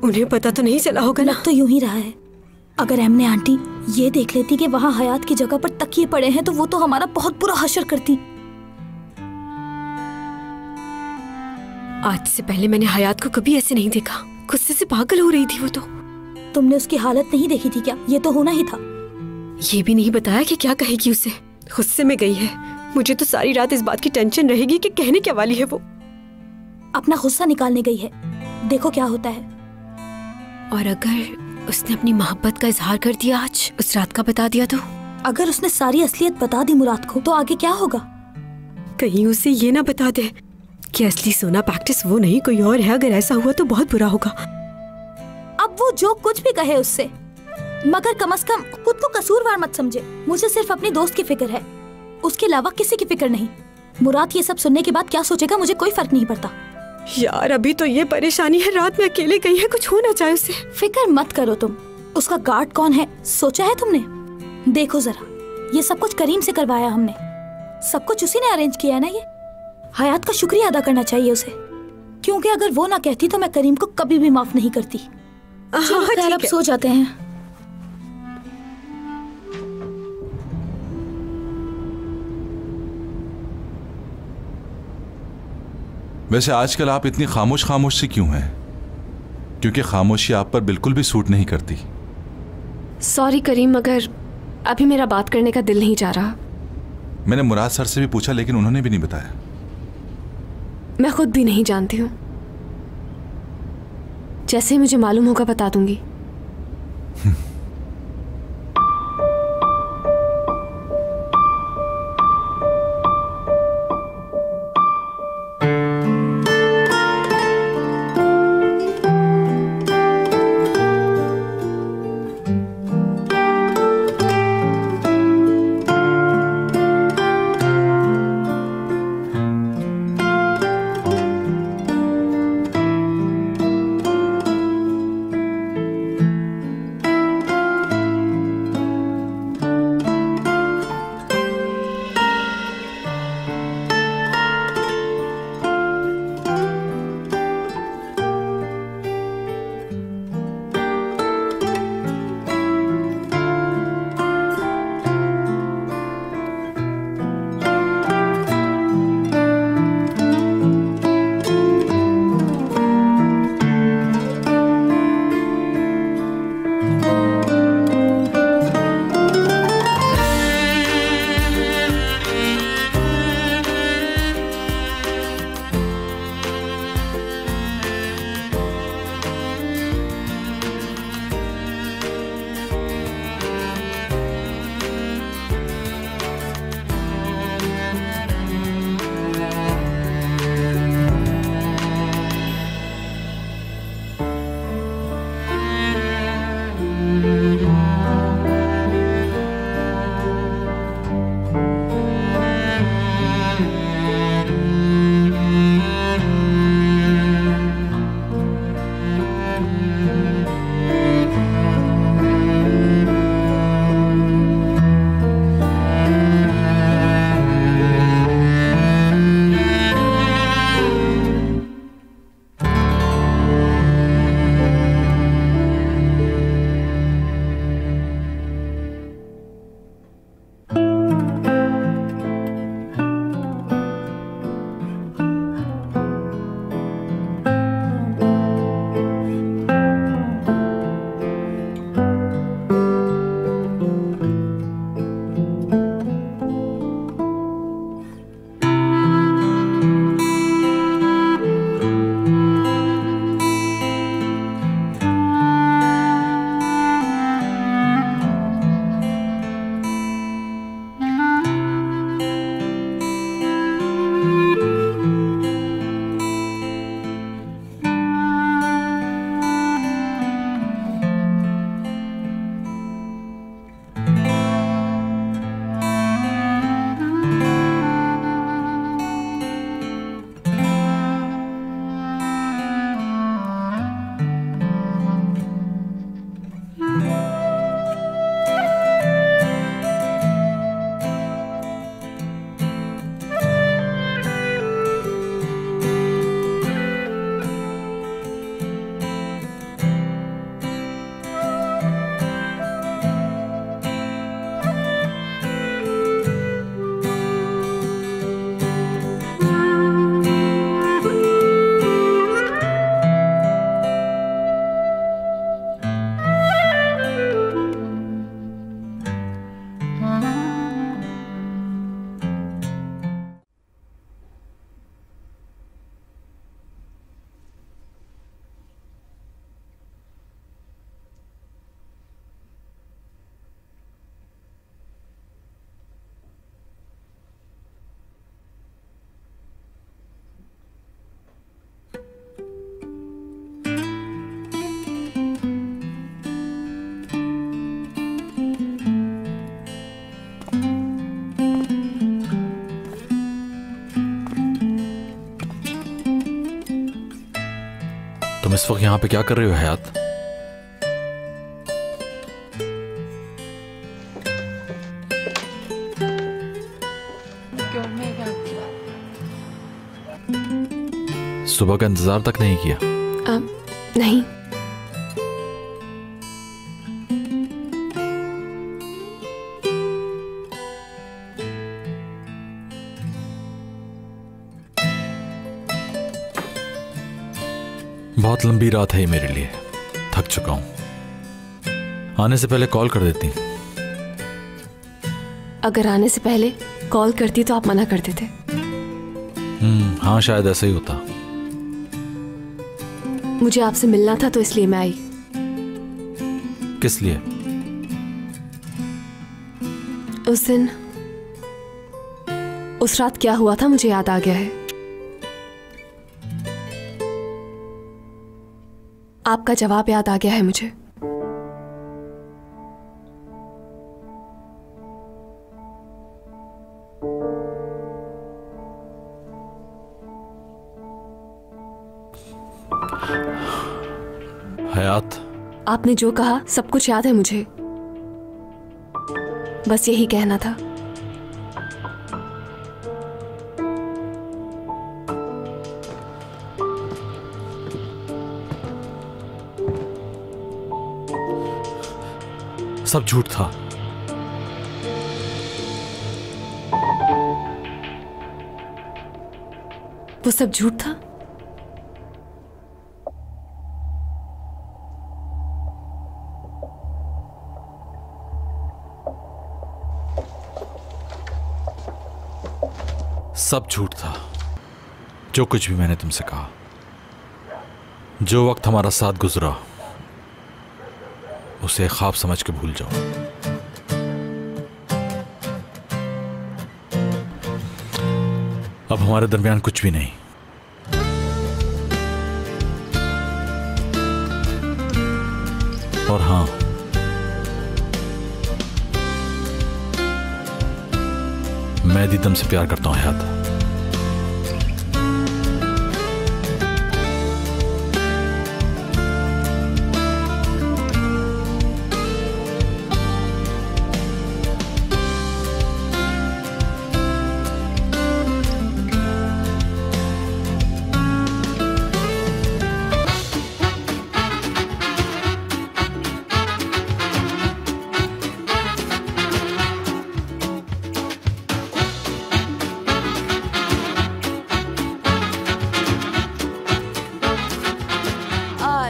उन्हें पता तो नहीं चला होगा ना? लग तो यूं ही रहा है। अगर एमने आंटी ये देख लेती कि वहाँ हयात की जगह पर तकिए पड़े हैं तो वो तो हमारा बहुत बुरा हशर करती। आज से पहले मैंने हयात को कभी ऐसे नहीं देखा। गुस्से से पागल हो रही थी वो तो। तुमने उसकी हालत नहीं देखी थी क्या? ये तो होना ही था। ये भी नहीं बताया कि क्या कहेगी उसे। गुस्से में गई है। मुझे तो सारी रात इस बात की टेंशन रहेगी कि कहने क्या वाली है वो। अपना गुस्सा निकालने गई है, देखो क्या होता है। और अगर उसने अपनी मोहब्बत का इजहार कर दिया, आज उस रात का बता दिया तो? अगर उसने सारी असलियत बता दी मुराद को तो आगे क्या होगा? कहीं उसे ये ना बता दे कि असली सोना प्रैक्टिस वो नहीं कोई और है। अगर ऐसा हुआ तो बहुत बुरा होगा। अब वो जो कुछ भी कहे उससे, मगर कम से कम खुद को कसूरवार मत समझे। मुझे सिर्फ अपनी दोस्त की फिक्र है, उसके अलावा किसी की फिक्र नहीं। मुराद ये सब सुनने के बाद क्या सोचेगा मुझे कोई फर्क नहीं पड़ता। यार अभी तो ये परेशानी है, रात में अकेले गई है, कुछ हो ना चाहे उसे। फिक्र मत करो तुम। उसका गार्ड कौन है सोचा है तुमने? देखो जरा, ये सब कुछ करीम से करवाया हमने। सब कुछ उसी ने अरेंज किया है ना। ये हयात का शुक्रिया अदा करना चाहिए उसे, क्योंकि अगर वो ना कहती तो मैं करीम को कभी भी माफ नहीं करती। चलो अब सो जाते हैं। वैसे आजकल आप इतनी खामोश खामोश सी क्यों हैं? क्योंकि खामोशी आप पर बिल्कुल भी सूट नहीं करती। सॉरी करीम, मगर अभी मेरा बात करने का दिल नहीं चाह रहा। मैंने मुराद सर से भी पूछा लेकिन उन्होंने भी नहीं बताया। मैं खुद भी नहीं जानती हूँ। जैसे ही मुझे मालूम होगा बता दूंगी। तुम इस वक्त यहाँ पे क्या कर रही हो हयात? सुबह का इंतजार तक नहीं किया? नहीं। बहुत लंबी रात है ये मेरे लिए, थक चुका हूं। आने से पहले कॉल कर देती। अगर आने से पहले कॉल करती तो आप मना कर देते। हाँ, शायद ऐसा ही होता। मुझे आपसे मिलना था तो इसलिए मैं आई। किस लिए? उस दिन, उस रात क्या हुआ था मुझे याद आ गया है। आपका जवाब याद आ गया है मुझे। हयात, आपने जो कहा सब कुछ याद है मुझे, बस यही कहना था। सब झूठ था। वो सब झूठ था? सब झूठ था। जो कुछ भी मैंने तुमसे कहा, जो वक्त हमारा साथ गुजरा, उसे ख्वाब समझ के भूल जाओ। अब हमारे दरमियान कुछ भी नहीं। और हाँ, मैं दीदम से प्यार करता हूं हयात।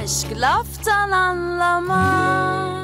Aşk laftan anlamaz.